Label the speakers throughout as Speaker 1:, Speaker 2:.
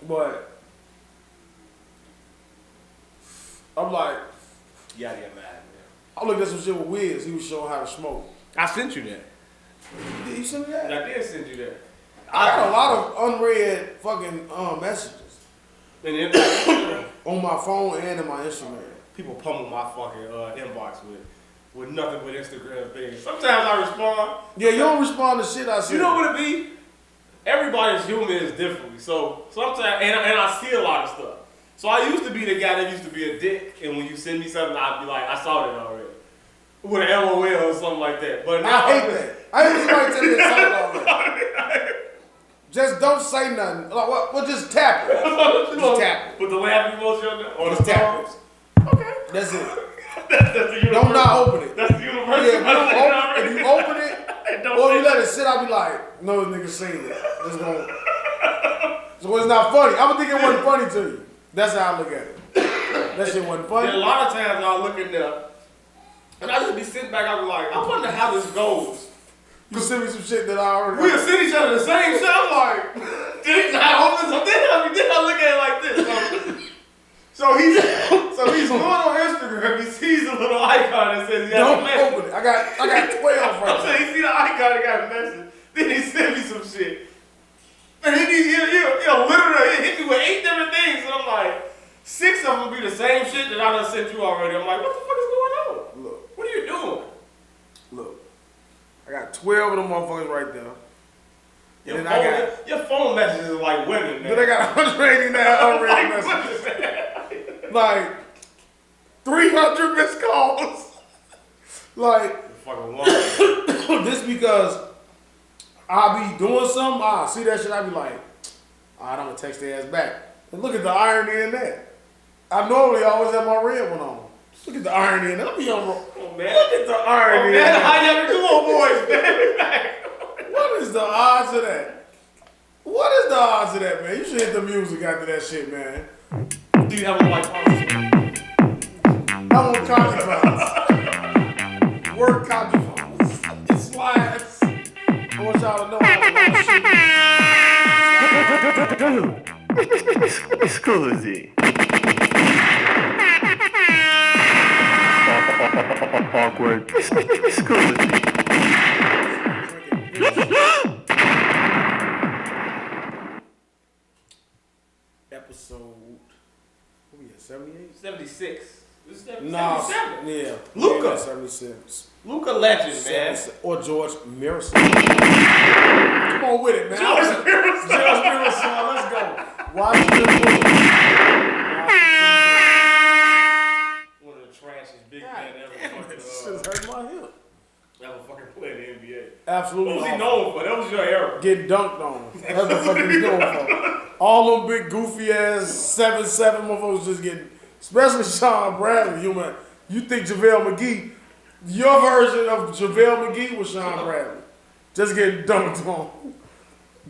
Speaker 1: But I'm like,
Speaker 2: You gotta get mad, man.
Speaker 1: I looked at some shit with Wiz. He was showing how to smoke.
Speaker 2: I sent you that.
Speaker 1: Did you send me that?
Speaker 2: I did send you that.
Speaker 1: I got a lot of unread fucking messages
Speaker 2: And then
Speaker 1: on my phone and in my Instagram.
Speaker 2: people pummel my fucking inbox with nothing but Instagram things. Sometimes I respond.
Speaker 1: Yeah, you don't respond to shit I say.
Speaker 2: You know what it be? Everybody's human is differently. So sometimes, and I see a lot of stuff. So I used to be the guy that used to be a dick, and when you send me something, I'd be like, I saw that already. With an LOL or something like that. But now
Speaker 1: I hate that. I hate somebody tell me to say it already. Just don't say nothing. Like, well, just tap it. Just tap it.
Speaker 2: Put the laughing emoji on there? Or
Speaker 1: Just
Speaker 2: the
Speaker 1: tap it.
Speaker 2: Okay.
Speaker 1: That's it.
Speaker 2: That's the universal.
Speaker 1: Don't not open it.
Speaker 2: That's the universal.
Speaker 1: Yeah, if you open it, or you let it sit, I'll be like, no, this nigga seen it. It's going. So it's not funny. I would think it wasn't funny to you. That's how I look at it. That shit wasn't funny.
Speaker 2: And a lot of times I'll look in there, and I just be sitting back, I'll be like, I wonder how this goes.
Speaker 1: You send me some shit that I already.
Speaker 2: We'll send each other the same shit. I'm like, did I open something? Then I look at it like this. So he's going on Instagram. He sees a little icon that says he has
Speaker 1: Don't
Speaker 2: a message.
Speaker 1: open it. I got 12 right
Speaker 2: I'm saying he see the icon that got a message. Then he sent me some shit. And he'll literally hit me with 8 different things. And I'm like, 6 of them will be the same shit that I done sent you already. I'm like, what the fuck is going on?
Speaker 1: Look.
Speaker 2: What are you doing?
Speaker 1: Look. I got 12 of them motherfuckers right there. And then I got
Speaker 2: your phone messages are like women, man.
Speaker 1: Then I got 189 unread messages. Like 300 missed calls. Like this because I be doing something, I see that shit, I be like, alright, I'm gonna text their ass back. And look at the irony in that. I normally always have my red one on. Look at the irony in that. Let me on.
Speaker 2: Oh, man.
Speaker 1: Look at the irony in
Speaker 2: man,
Speaker 1: that.
Speaker 2: I never do old boys, man.
Speaker 1: What is the odds of that? What is the odds of that, man? You should hit the music after that shit, man.
Speaker 2: Do you have a white policy?
Speaker 1: I want consequence. Word consequence. It slides. I want y'all to know how to
Speaker 3: Scusi. Awkward. Scusi.
Speaker 1: Episode, what we at, 78?
Speaker 2: 76. This is 77.
Speaker 1: Nah, yeah.
Speaker 2: Luca.
Speaker 1: 76.
Speaker 2: Luca legend, man.
Speaker 1: Or George Mirison. Come on with it, man. George Mirison. Let's go. Washington Bullets.
Speaker 2: One of the trashiest big men ever.
Speaker 1: This shit hurt my hip.
Speaker 2: Ever fucking play in the NBA.
Speaker 1: Absolutely.
Speaker 2: What was he known for? That was your era.
Speaker 1: Getting dunked on. That's the fuck he's known for. All them big goofy ass 7'7" motherfuckers just getting, especially Sean Bradley. You think JaVale McGee, your version of JaVale McGee was Sean Bradley. Just getting dunked on.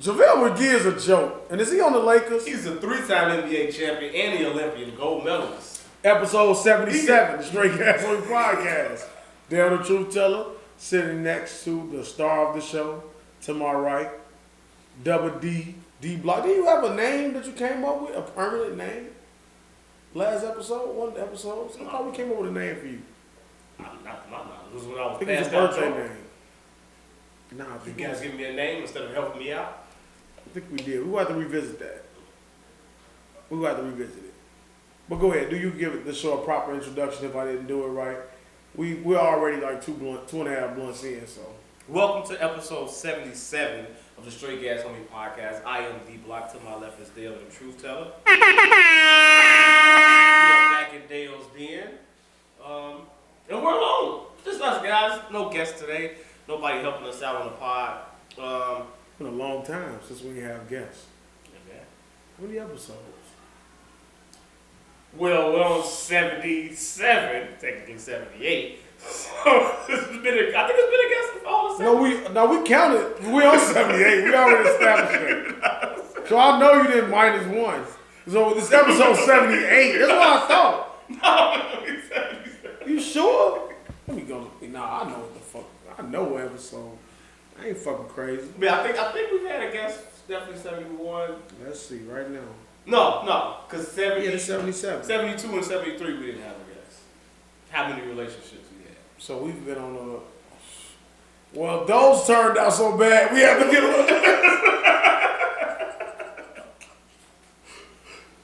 Speaker 1: JaVale McGee is a joke. And is he on the Lakers?
Speaker 2: He's a 3-time NBA champion and the Olympian gold medalist.
Speaker 1: Episode 77, the Straight Gasoline Podcast. Daeo the Truth Teller, sitting next to the star of the show, to my right, Dblock. Did you have a name that you came up with? A permanent name? Last episode? One episode? I thought we came up with a name for you.
Speaker 2: Not my knowledge. This was when I was
Speaker 1: I think it's a birthday name. Nah,
Speaker 2: you guys give me a name instead of helping me out?
Speaker 1: I think we did. We will have to revisit that. We will have to revisit it. But go ahead. Do you give the show a proper introduction if I didn't do it right? We're already like 2.5 blunts in, so.
Speaker 2: Welcome to episode 77 of the Straight Gas Homie Podcast. I am Dblock. To my left is Daeo the Truth Teller. We are back in Daeo's den. And we're alone. Just us guys. No guests today. Nobody helping us out on the pod.
Speaker 1: It's been a long time since we have guests.
Speaker 2: Yeah,
Speaker 1: How many episodes?
Speaker 2: well, we're on 77, technically 78. So I think it's been a guest for all the 70.
Speaker 1: No, we counted. We on 78. We already established that. So I know you didn't minus one. So this episode 78. That's what I thought.
Speaker 2: No, it's 77.
Speaker 1: You sure? Let me go. Nah, I know what the fuck. I know what episode. I ain't fucking crazy.
Speaker 2: But I think we've had a guest definitely 71.
Speaker 1: Let's see right now.
Speaker 2: No, because 70.
Speaker 1: Yeah, it's 77.
Speaker 2: 72 and 73 we didn't have a guess. How many relationships we had?
Speaker 1: So we've been on a. Well, those turned out so bad, we have to get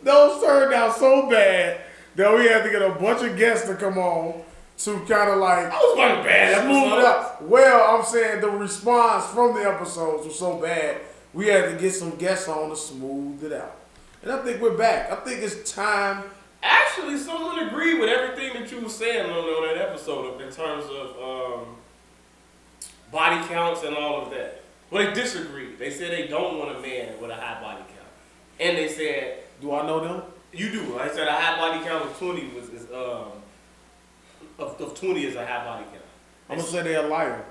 Speaker 1: those turned out so bad that we had to get a bunch of guests to come on to kind of like.
Speaker 2: That was one bad
Speaker 1: smooth it
Speaker 2: episode.
Speaker 1: out. Well, I'm saying the response from the episodes was so bad, we had to get some guests on to smooth it out. And I think we're back. I think it's time.
Speaker 2: Actually, someone agreed with everything that you were saying on that episode in terms of body counts and all of that. Well, they disagreed. They said they don't want a man with a high body count. And they said...
Speaker 1: Do I know them?
Speaker 2: You do. I said a high body count of 20 of 20 is a high body count.
Speaker 1: I'm going to say they're a liar.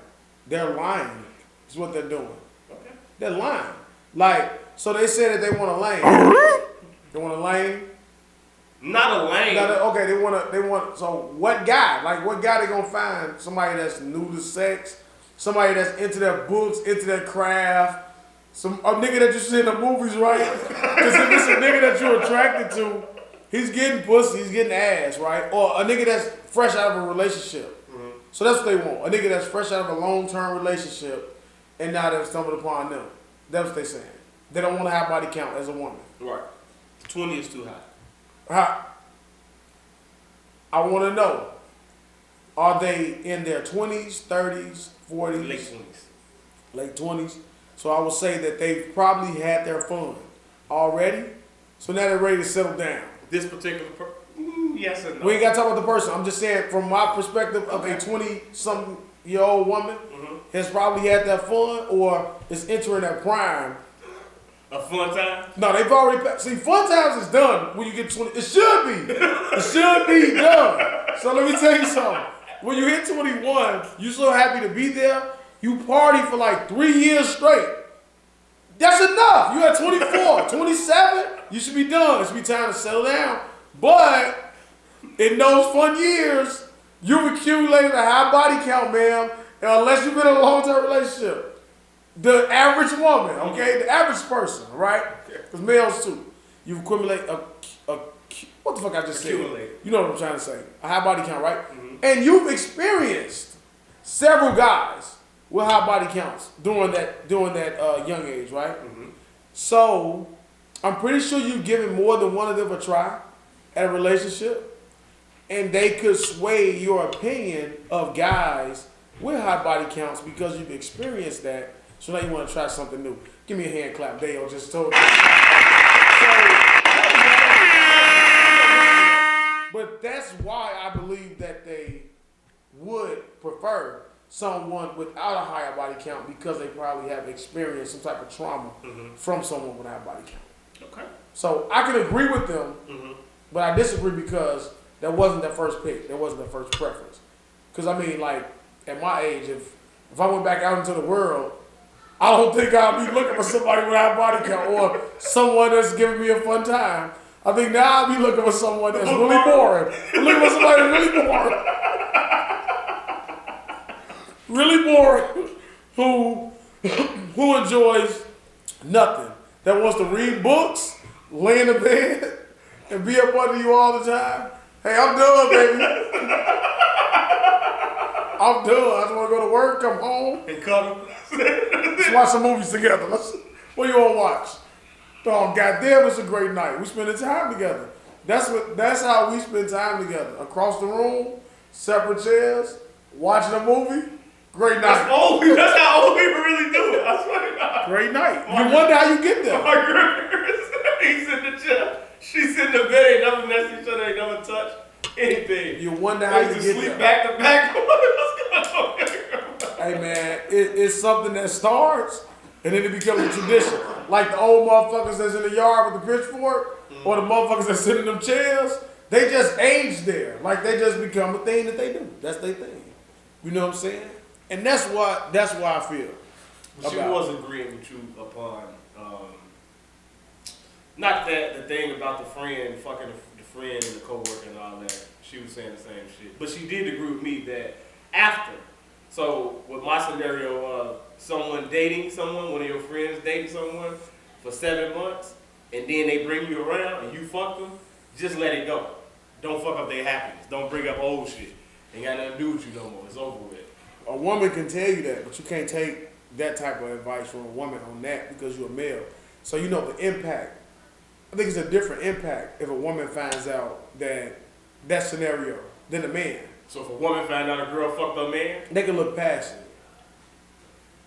Speaker 1: They're lying is what they're doing.
Speaker 2: Okay.
Speaker 1: They're lying. Like, so they said that they want a lane. They want a lane.
Speaker 2: Not a lane.
Speaker 1: Okay, they want, so what guy? Like, what guy they going to find? Somebody that's new to sex? Somebody that's into their books, into their craft? A nigga that you see in the movies, right? Because if it's a nigga that you're attracted to, he's getting pussy, he's getting ass, right? Or a nigga that's fresh out of a relationship. Mm-hmm. So that's what they want. A nigga that's fresh out of a long-term relationship, and now they've stumbled upon them. That's what they're saying. They don't want a high body count as a woman.
Speaker 2: Right. 20 is too high.
Speaker 1: I want to know, are they in their 20s, 30s, 40s?
Speaker 2: Late 20s.
Speaker 1: Late 20s. So I would say that they've probably had their fun already. So now they're ready to settle down.
Speaker 2: This particular yes and no.
Speaker 1: We ain't got to talk about the person. I'm just saying from my perspective of a 20-something-year-old woman has probably had that fun or is entering that prime.
Speaker 2: A fun time?
Speaker 1: No, they've already see, fun times is done when you get 20. It should be. It should be done. So let me tell you something. When you hit 21, you're so happy to be there. You party for like 3 years straight. That's enough. You're at 24, 27, you should be done. It should be time to settle down. But in those fun years, you've accumulated a high body count, ma'am, unless you've been in a long-term relationship. The average woman, okay? The average person, right? Because males too. You've accumulated what the fuck I just said? You know what I'm trying to say. A high body count, right? Mm-hmm. And you've experienced several guys with high body counts during that young age, right? Mm-hmm. So I'm pretty sure you've given more than one of them a try at a relationship, and they could sway your opinion of guys with high body counts because you've experienced that. So now you want to try something new. Give me a hand clap. Daeo just told you. But that's why I believe that they would prefer someone without a higher body count because they probably have experienced some type of trauma from someone with a high body count. Okay. So I can agree with them, but I disagree because that wasn't their first pick. That wasn't their first preference. Because I mean, like, at my age, if I went back out into the world, I don't think I'll be looking for somebody with a high body count or someone that's giving me a fun time. I think now I'll be looking for someone that's really boring. I'm looking for somebody that's really boring. Really boring, who enjoys nothing, that wants to read books, lay in the bed, and be up under you all the time. Hey, I'm done, baby. I'm done. I just want to go to work, come home,
Speaker 2: and cuddle.
Speaker 1: Let's watch some movies together. What you want to watch? Oh, goddamn, it's a great night. We spending time together. That's how we spend time together. Across the room, separate chairs, watching a movie. Great night.
Speaker 2: That's how old people really do it. I swear to God.
Speaker 1: Great night. You wonder how you get there.
Speaker 2: My grandparents, he's in the chair. She's in the bed. They never messed each other. They never touched anything.
Speaker 1: You wonder how you get there.
Speaker 2: Sleep back to back.
Speaker 1: Hey man, it's something that starts and then it becomes a tradition. Like the old motherfuckers that's in the yard with the pitchfork, or the motherfuckers that sit in them chairs, they just age there. Like they just become a thing that they do. That's their thing. You know what I'm saying? And that's why I feel.
Speaker 2: She was agreeing with you upon not that the thing about the friend fucking the friend and the coworker and all that. She was saying the same shit, but she did agree with me that after. So with my scenario of someone dating someone, one of your friends dating someone, for 7 months, and then they bring you around and you fuck them, just let it go. Don't fuck up their happiness. Don't bring up old shit. Ain't got nothing to do with you no more. It's over with.
Speaker 1: A woman can tell you that, but you can't take that type of advice from a woman on that because you're a male. So you know the impact. I think it's a different impact if a woman finds out that scenario than a man.
Speaker 2: So if a woman find out a girl fucked her man,
Speaker 1: they can look past it.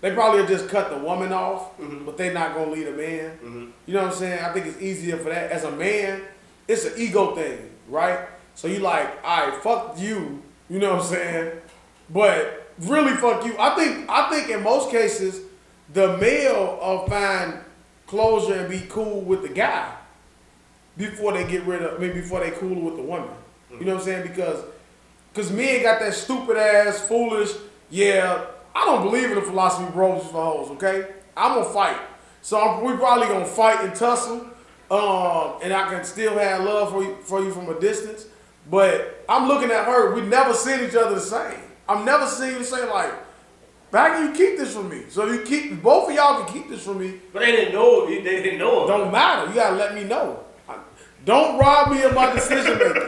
Speaker 1: They probably will just cut the woman off, but they're not gonna lead a man. You know what I'm saying? I think it's easier for that. As a man, it's an ego thing, right? So you like, all right, fuck you. You know what I'm saying? But really, fuck you. I think in most cases, the male will find closure and be cool with the guy before they get rid of, before they cool with the woman. You know what I'm saying? Because men got that stupid ass, foolish, yeah, I don't believe in the philosophy bros for hoes, okay? I'm gonna fight. So we probably gonna fight and tussle, and I can still have love for you from a distance. But I'm looking at her, we never seen each other the same. I've never seen you say like, how can you keep this from me? So you keep, both of y'all can keep this from me.
Speaker 2: But they didn't know it. They didn't know it.
Speaker 1: Don't matter. You gotta let me know. Don't rob me of my decision making.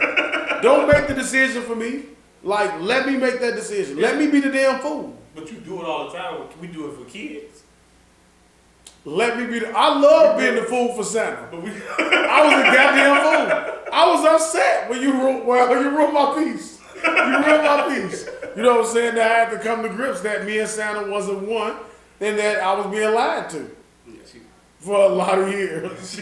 Speaker 1: Don't make the decision for me. Like, let me make that decision. Let me be the damn fool.
Speaker 2: But you do it all the time. We do it for kids.
Speaker 1: Let me be the. I love being the fool for Santa. But I was a goddamn fool. I was upset when you ruined my piece. You ruined my piece. You know what I'm saying? That I had to come to grips that me and Santa wasn't one, and that I was being lied to for a lot of years.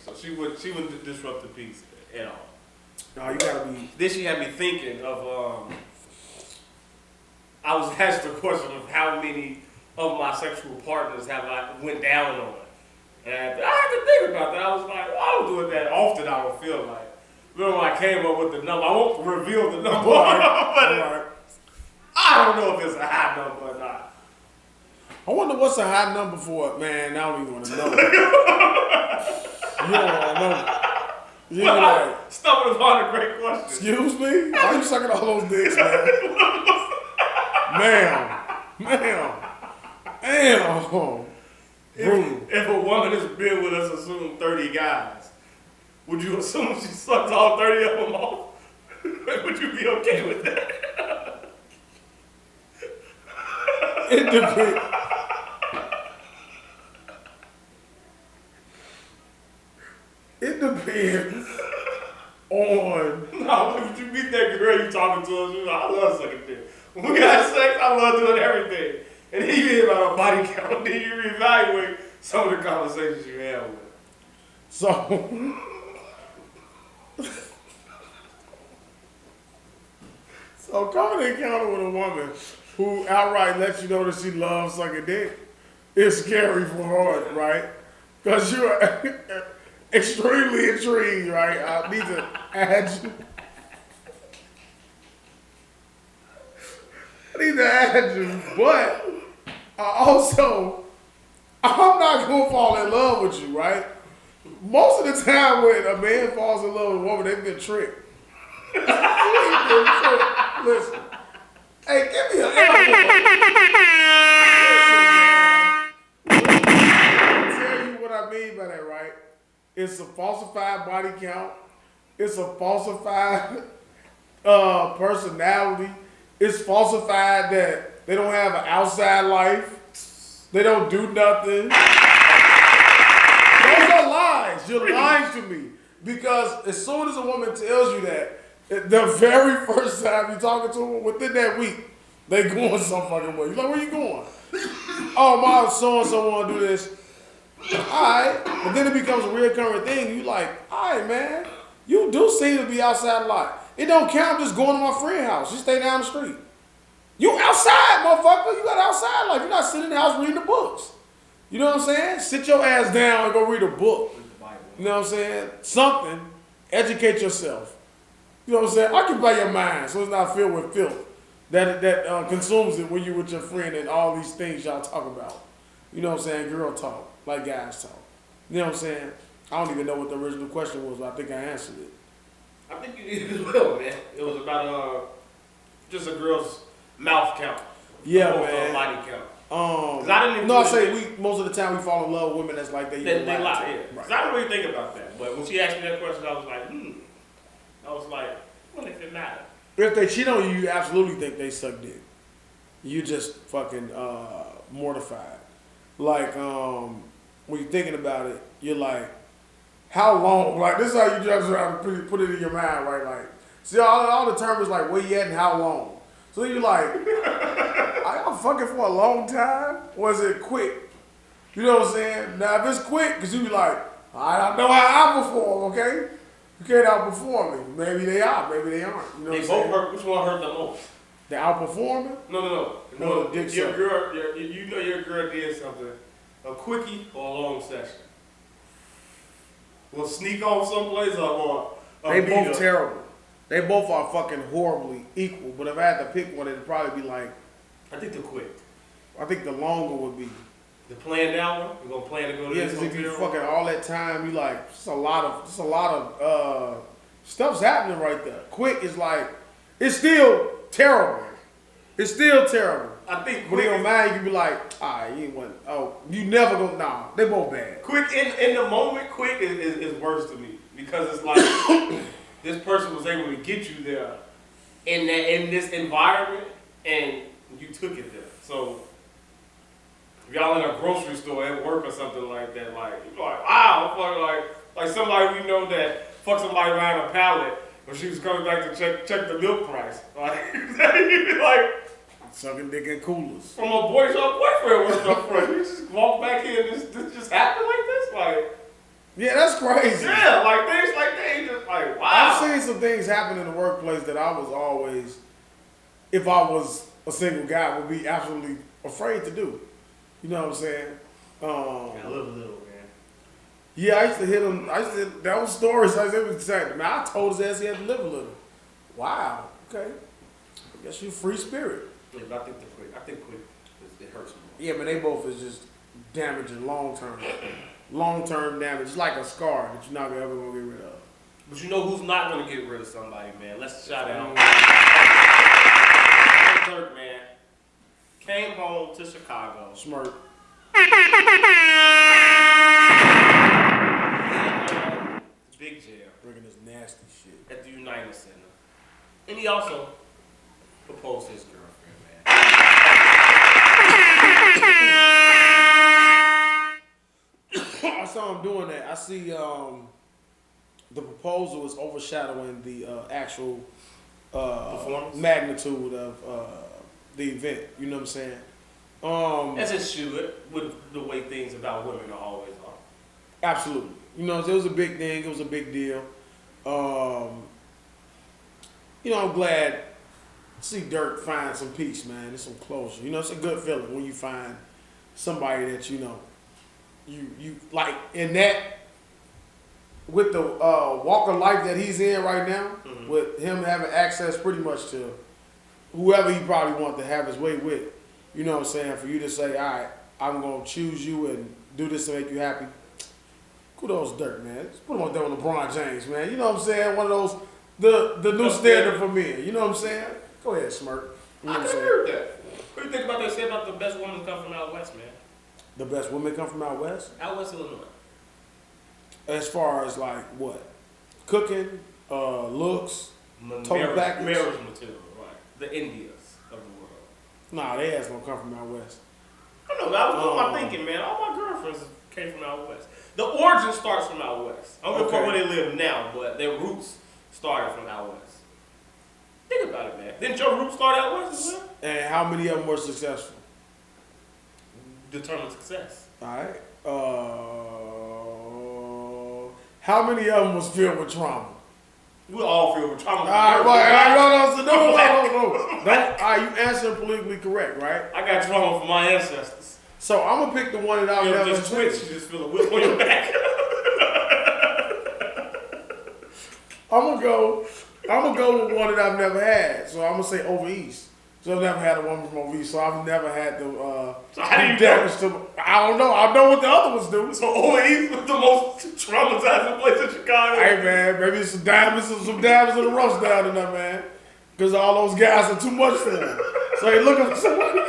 Speaker 2: So she wouldn't disrupt the peace at all.
Speaker 1: No, you gotta be.
Speaker 2: Then she had me thinking of. I was asked the question of how many of my sexual partners have I went down on, and I had to think about that. I was like, I don't do it that often. I don't feel like. Remember when I came up with the number? I won't reveal the number, but I don't know if it's a high number or not.
Speaker 1: I wonder what's a high number for it, man. I don't even want to know. You don't want to know. You like,
Speaker 2: stumbled upon a great question.
Speaker 1: Excuse me? Why are you sucking all those dicks, man? Ma'am.
Speaker 2: If a woman has been with us, assume 30 guys, would you assume she sucked all 30 of them off? Would you be okay with that?
Speaker 1: It depends. It depends on.
Speaker 2: No, when you meet that girl you talking to us, I love sucking dick. When we got sex, I love doing everything. And then you hear about a body count, then you reevaluate some of the conversations you have with.
Speaker 1: So coming to encounter with a woman who outright lets you know that she loves sucking dick is scary for her, right? Because you're extremely intrigued, right? I need to add you. But I'm not gonna fall in love with you, right? Most of the time when a man falls in love with a woman, they've been tricked. Listen, hey, give me an elbow. I'll tell you what I mean by that, right? It's a falsified body count. It's a falsified personality. It's falsified that they don't have an outside life. They don't do nothing. Those are lies. You're lying to me. Because as soon as a woman tells you that, the very first time you're talking to them, within that week, they going some fucking way. You're like, where you going? Oh, my so-and-so want to do this. All right. But then it becomes a reoccurring thing. You like, all right, man. You do seem to be outside a lot. It don't count just going to my friend's house. You stay down the street. You outside, motherfucker. You got outside life. You're not sitting in the house reading the books. You know what I'm saying? Sit your ass down and go read a book. You know what I'm saying? Something. Educate yourself. You know what I'm saying? Occupy your mind so it's not filled with filth that consumes it when you're with your friend and all these things y'all talk about. You know what I'm saying? Girl talk, like guys talk. You know what I'm saying? I don't even know what the original question was, but I think I answered it.
Speaker 2: I think you did as well, man. It was about just a girl's mouth count.
Speaker 1: Yeah, man.
Speaker 2: Body count. 'Cause I didn't.
Speaker 1: No, I say most of the time we fall in love with women that's like that.
Speaker 2: They lie, yeah.
Speaker 1: Right.
Speaker 2: 'Cause I didn't really think about that. But when she asked me that question, I was like, I was like, what if it matter?
Speaker 1: If they cheat on you, you absolutely think they suck dick. You just fucking mortified. Like when you're thinking about it, you're like, how long? Like this is how you just put it in your mind, right? Like, see, all the terms is like where you at and how long. So you're like, I'm fucking for a long time, or is it quick? You know what I'm saying? Now if it's quick, because you be like, I know how I perform, okay? You can't outperform me. Maybe they are, maybe they aren't. You know
Speaker 2: they both hurt. Which one hurt the most?
Speaker 1: The outperforming?
Speaker 2: No.
Speaker 1: The dick
Speaker 2: your
Speaker 1: suck.
Speaker 2: girl, you know your girl did something. A quickie or a long session? We'll sneak off someplace or
Speaker 1: they both terrible. They both are fucking horribly equal. But if I had to pick one, it'd probably be like.
Speaker 2: I think the quick.
Speaker 1: I think the longer would be.
Speaker 2: The planned down one? We're gonna plan to go to this
Speaker 1: because if you
Speaker 2: hotel?
Speaker 1: fucking all that time, you like just a lot of stuff's happening right there. Quick is like it's still terrible. It's still terrible.
Speaker 2: I think
Speaker 1: But in your mind, you can be like, you ain't one. Oh, you never go. Nah, they both bad.
Speaker 2: Quick in the moment, quick is worse to me because it's like this person was able to get you there in this environment and you took it there. So if y'all in a grocery store at work or something like that, like you're like, wow, fuck, like somebody we know that fucked somebody around a pallet when she was coming back to check the milk price. Like like.
Speaker 1: Sucking dick at coolers.
Speaker 2: From a boy to a boyfriend with her friend. You just walk back here and this just happened like this? Like,
Speaker 1: yeah, that's crazy.
Speaker 2: Yeah, like things like that. Just like, wow.
Speaker 1: I've seen some things happen in the workplace that I was always, if I was a single guy, would be absolutely afraid to do. You know what I'm saying?
Speaker 2: I live a little, man.
Speaker 1: Yeah, I used to hit him. That was stories. I was saying, man, I told his ass he had to live a little. Wow. Okay. I guess you're a free spirit.
Speaker 2: Yeah, but I think quick, it hurts more.
Speaker 1: Yeah, but they both is just damaging long term. Long term damage. It's like a scar that you're not ever gonna get rid of.
Speaker 2: But you know who's not gonna get rid of somebody, man? Let's shout out. Durk, man. Came home to Chicago.
Speaker 1: Smirk.
Speaker 2: Big jail.
Speaker 1: Bringing this nasty shit.
Speaker 2: At the United Center. And he also proposed to his girlfriend, man.
Speaker 1: I saw him doing that. I see the proposal is overshadowing the actual magnitude of the event. You know what I'm saying?
Speaker 2: As it should, with the way things about women always are.
Speaker 1: Absolutely. You know, it was a big thing. It was a big deal. You know, I'm glad to see Durk find some peace, man. It's some closure. You know, it's a good feeling when you find somebody that you know, you like in that with the walk of life that he's in right now, with him having access pretty much to whoever he probably wants to have his way with. You know what I'm saying? For you to say, all right, I'm gonna choose you and do this to make you happy. Kudos, Durk, man. Just put him on there with LeBron James, man. You know what I'm saying? One of those, the new standard for men. You know what I'm saying? Go ahead, smirk. You know
Speaker 2: I can agree with that. What do you think about that? Say about the best women come from out west, man.
Speaker 1: The best women come from out west?
Speaker 2: Out west Illinois.
Speaker 1: As far as like what? Cooking, looks, total package?
Speaker 2: Marriage material, right. The Indias of the world.
Speaker 1: Nah, they ass don't come from out west.
Speaker 2: I don't know, that was what I'm thinking, man. All my girlfriends came from out west. The origin starts from out west. I don't know where they live now, but their roots started from out west. Think about it, man. Didn't your roots start out west as well?
Speaker 1: And how many of them were successful?
Speaker 2: Determined success.
Speaker 1: All right. How many of them was filled with trauma?
Speaker 2: We all feel with trauma.
Speaker 1: All right, no. All right, you answered politically correct, right?
Speaker 2: I got trauma from my ancestors.
Speaker 1: So I'm gonna pick the one that I've never
Speaker 2: just twitch. You just feel a whip on your back.
Speaker 1: I'm gonna go with one that I've never had. So I'm gonna say over east. So I've never had a woman from over east. So I've never had the
Speaker 2: so how do you
Speaker 1: damage to. I don't know. I know what the other ones do.
Speaker 2: So over east was the most traumatizing place in Chicago.
Speaker 1: Hey man, maybe some diamonds and the roughs down in there, man. Because all those guys are too much for them. So they looking for somebody.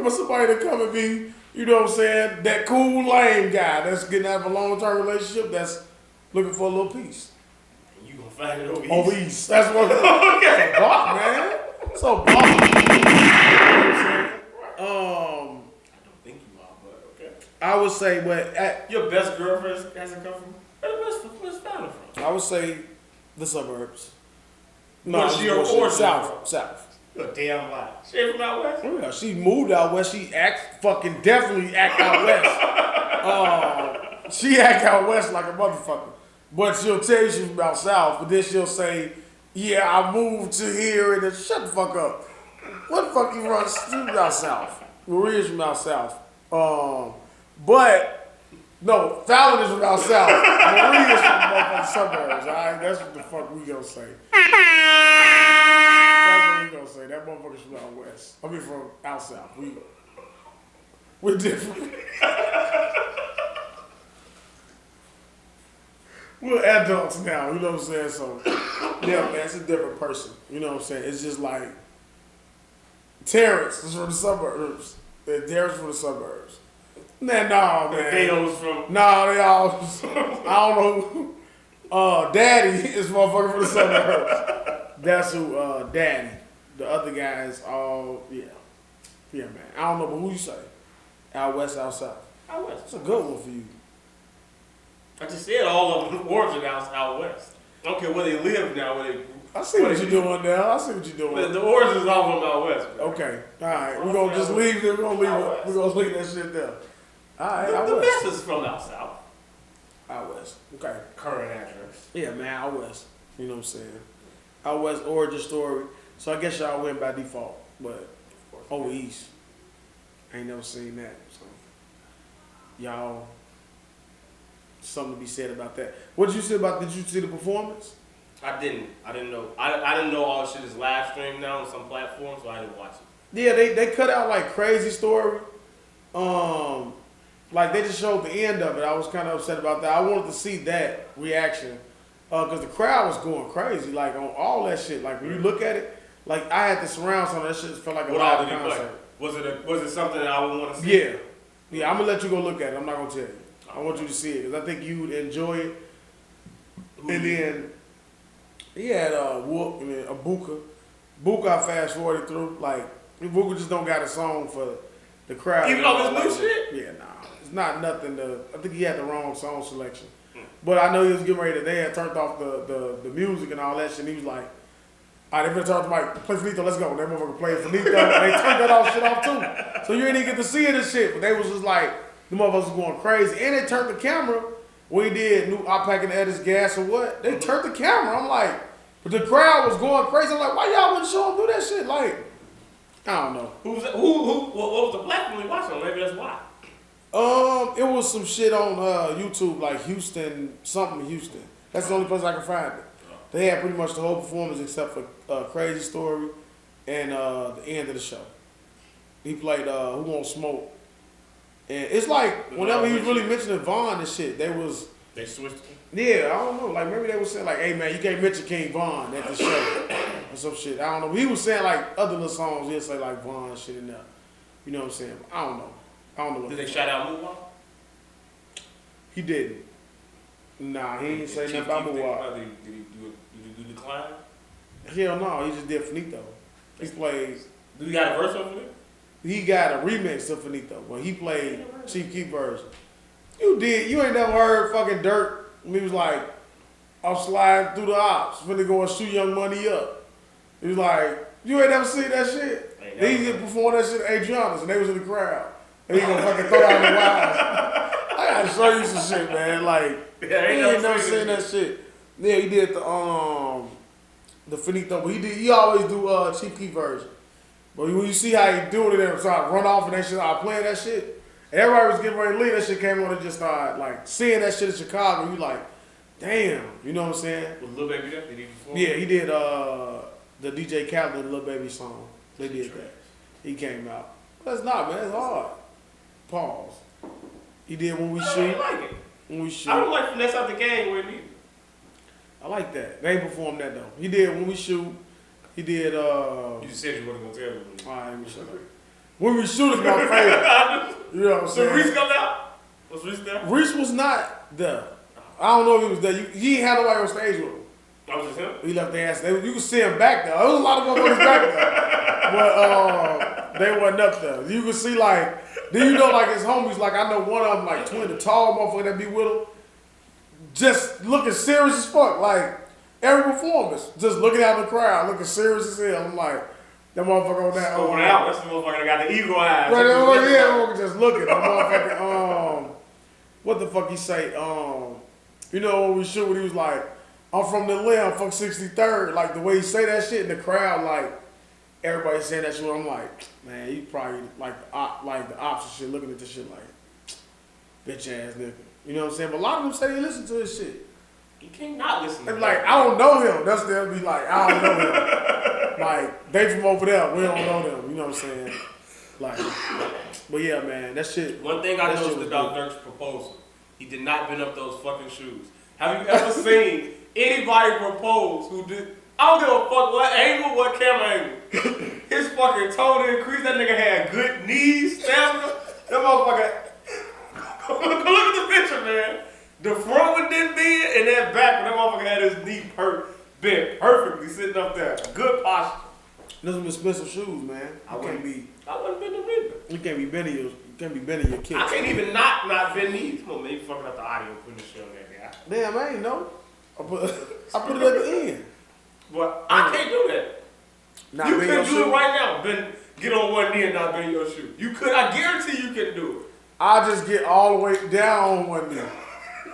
Speaker 1: want somebody to come and be, you know what I'm saying, that cool lame guy that's getting out of a long-term relationship that's looking for a little peace.
Speaker 2: And you gonna find it over east.
Speaker 1: Over east. That's what it's a block, man. It's a block. You know what I'm saying?
Speaker 2: I don't think you are, but okay.
Speaker 1: I would say, but
Speaker 2: Your best girlfriend hasn't come from. Where's family from?
Speaker 1: I would say the suburbs.
Speaker 2: Where's she or
Speaker 1: South.
Speaker 2: You're a damn lie. She ain't from out west?
Speaker 1: Oh, yeah, she moved out west. She definitely act out west. She act out west like a motherfucker. But she'll tell you she's from out south, but then she'll say, yeah, I moved to here, and then shut the fuck up. What the fuck you run from out south? Maria's from out south. But no, Fallon is from out south. Maria's from the motherfucking suburbs. All right, that's what the fuck we gonna say. That's what we gonna say. That motherfucker's from out west. I mean, from out south. We're different. We're adults now. You know what I'm saying? So, yeah, man, it's a different person. You know what I'm saying? It's just like Terrence is from the suburbs. Terrence from the suburbs. Man, no, man.
Speaker 2: Daeo's from.
Speaker 1: No, they all. I don't know. Daddy is motherfucker from the suburbs. That's who. Daddy. The other guys, all yeah, man. I don't know, but who you say? Out west, out south.
Speaker 2: Out west.
Speaker 1: That's a good one for you.
Speaker 2: I just said all of them origin out west. I don't care where they live now.
Speaker 1: I see what you're doing now. I see what you're doing.
Speaker 2: The origins all from out west. Bro.
Speaker 1: Okay, all right. We're gonna just leave it. We're gonna leave that shit there. All right, out
Speaker 2: the
Speaker 1: west.
Speaker 2: best is from out south.
Speaker 1: Out west. Okay.
Speaker 2: Current address.
Speaker 1: Yeah, man, out west. You know what I'm saying? Out west origin story. So I guess y'all went by default, but over east, I ain't never seen that. So y'all, something to be said about that. What did you say about? Did you see the performance?
Speaker 2: I didn't know. I didn't know all shit is live streamed now on some platforms, so I didn't watch it.
Speaker 1: Yeah, they cut out like crazy story. Like they just showed the end of it. I was kind of upset about that. I wanted to see that reaction because the crowd was going crazy, like on all that shit. Like when you look at it, like I had the surround sound. That shit felt like a live concert.
Speaker 2: Was it something that I would want to see?
Speaker 1: Yeah. I'm gonna let you go look at it. I'm not gonna tell you. I want you to see it because I think you would enjoy it. And then he had Whoop and then Abuka. Buka I fast forwarded through. Like Buka just don't got a song for the crowd.
Speaker 2: Even though it's new shit?
Speaker 1: Yeah, nah. It's not nothing to. I think he had the wrong song selection. But I know he was getting ready to. They had turned off the music and all that shit. And he was like, all right, they finna turn the mic, play Finito, let's go. That motherfucker played Finito, and they turned that off shit off too. So you didn't even get to see it and shit. But they was just like, the motherfuckers was going crazy. And they turned the camera when he did New I Packing the Edis Gas or what. They turned the camera. I'm like, but the crowd was going crazy. I'm like, why y'all wouldn't show them do that shit? Like, I don't know.
Speaker 2: What was the platform we watching? Maybe that's why.
Speaker 1: It was some shit on YouTube, like Houston. That's the only place I can find it. They had pretty much the whole performance except for Crazy Story and the end of the show. He played Who Won't Smoke. And it's like, whenever he was really mentioning Vaughn and shit, they
Speaker 2: switched it?
Speaker 1: Yeah, I don't know. Like, maybe they were saying, like, hey, man, you can't mention King Vaughn at the show. Or some shit. I don't know. He was saying, like, other little songs, he'll say, like, Vaughn and shit in there. You know what I'm saying? I don't know. What
Speaker 2: Did they shout out Muwalk?
Speaker 1: He didn't. Nah, he didn't say nothing about Muwalk.
Speaker 2: Did he do Decline?
Speaker 1: Hell no, he just did Finito. He plays.
Speaker 2: Do you got a verse over it?
Speaker 1: He got a remix of Finito, but he played Chief Keef version. You ain't never heard fucking Durk when he was like, I'm sliding through the ops, finna go and shoot Young Money up. He was like, you ain't never seen that shit? Then he just performed that shit at Adriana's and they was in the crowd. And he gonna fucking throw out the wild. I gotta show you some shit, man. Like, he ain't never seen that shit. Yeah, he did the Finito, but he always do Chief Keef version. But when you see how he doing it and trying to run off and that shit, playing that shit, and everybody was getting ready to leave, that shit came on and just started like seeing that shit in Chicago, you like, damn, you know what I'm saying?
Speaker 2: Was Lil Baby there? Did he perform?
Speaker 1: Yeah, he did the DJ Khaled Lil Baby song. They did that. He came out. That's not, man, it's hard. Pause. He did When We Shoot.
Speaker 2: I like it.
Speaker 1: When We Shoot.
Speaker 2: I don't like Finesse Out the Game with me.
Speaker 1: I like that. They ain't performed that though. He did When We Shoot. He did
Speaker 2: You just said you wasn't gonna tell me.
Speaker 1: Alright, let me shut up. When we shoot is my favorite. You know what I'm saying?
Speaker 2: So Reese come out? Was Reese there?
Speaker 1: Reese was not there. I don't know if he was there. He ain't had nobody on stage with him.
Speaker 2: That was just him?
Speaker 1: He left their ass. You could see him back there. There was a lot of motherfuckers back there. But they wasn't up there. You could see like, then you know like his homies, like I know one of them, like twin, the tall motherfucker that be with him, just looking serious as fuck. Like every performance, just looking out the crowd, looking serious as hell. I'm like, that motherfucker on that.
Speaker 2: Over out. That's the motherfucker that got the eagle eyes.
Speaker 1: Right, yeah, motherfucker just looking. The motherfucker, what the fuck he say? You know when we shoot when he was like, I'm from the limb, fuck 63rd. Like the way he say that shit in the crowd, like everybody saying that shit. I'm like, man, you probably like the ops and shit, looking at this shit like, bitch ass nigga. You know what I'm saying? But a lot of them say they listen to his shit.
Speaker 2: You can't not listen to him.
Speaker 1: Like, I don't know him. That's they'll be like, I don't know him. Like, they from over there, we don't know them. You know what I'm saying? Like, but yeah, man, that shit.
Speaker 2: One thing I noticed about Durk's proposal, he did not bend up those fucking shoes. Have you ever seen anybody propose who did? I don't give a fuck what angle, what camera angle. His fucking toe increased. That nigga had good knees, stamina. That motherfucker. Look at the picture, man. The front one didn't bend, and that back, that motherfucker had his knee bent perfectly sitting up there. Good posture.
Speaker 1: Those are expensive shoes, man. I wouldn't bend them either. You can't be bending your kicks.
Speaker 2: I can't even not bend these. Come on, man, you fucking up the audio putting this shit on that guy.
Speaker 1: Damn, I ain't know. I put it at the end.
Speaker 2: But I can't do that.
Speaker 1: Not
Speaker 2: you
Speaker 1: bend
Speaker 2: can
Speaker 1: your
Speaker 2: do
Speaker 1: shoe?
Speaker 2: it right now. Get on one knee and not bend your shoe. You could. I guarantee you can do it.
Speaker 1: I just get all the way down on one knee.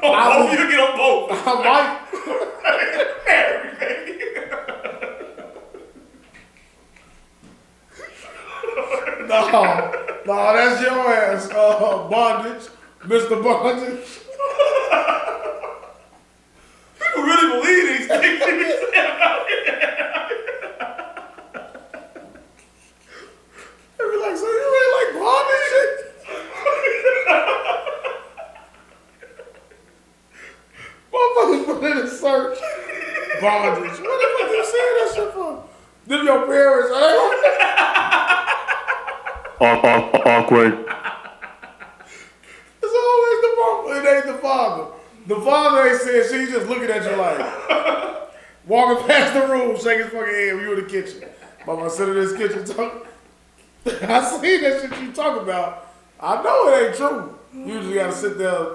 Speaker 2: I hope you get on both.
Speaker 1: I might. No, that's your ass, Bondage, Mr. Bondage.
Speaker 2: People really believe these things.
Speaker 1: They be like, so you really like bondage shit? Motherfuckers put in a search. Bondage. What the fuck you saying that shit for? Them your parents,
Speaker 3: Awkward.
Speaker 1: It's always the mama. It ain't the father. The father ain't saying shit. He just looking at you like, walking past the room, shaking his fucking head when you in the kitchen. Mama sit in this kitchen talking. I seen that shit you talk about. I know it ain't true. You just gotta sit there,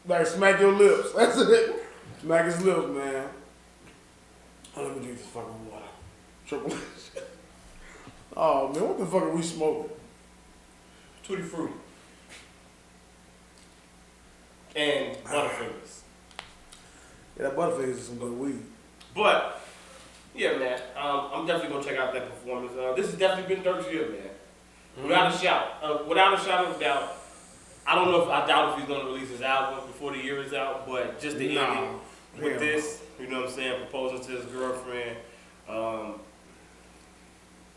Speaker 1: like smack your lips. That's it. Smack his lips, man. Oh, let me drink this fucking water. Triple. Oh man, what the fuck are we smoking?
Speaker 2: Tutti Frutti. And Butterfingers.
Speaker 1: Yeah, that Butterfingers is some good weed.
Speaker 2: But, yeah, man, I'm definitely going to check out that performance. This has definitely been Durk's year, man. Without a shout. Without a shadow of doubt. I don't know if I doubt if he's going to release his album before the year is out, but just to end it with this, you know what I'm saying, proposing to his girlfriend.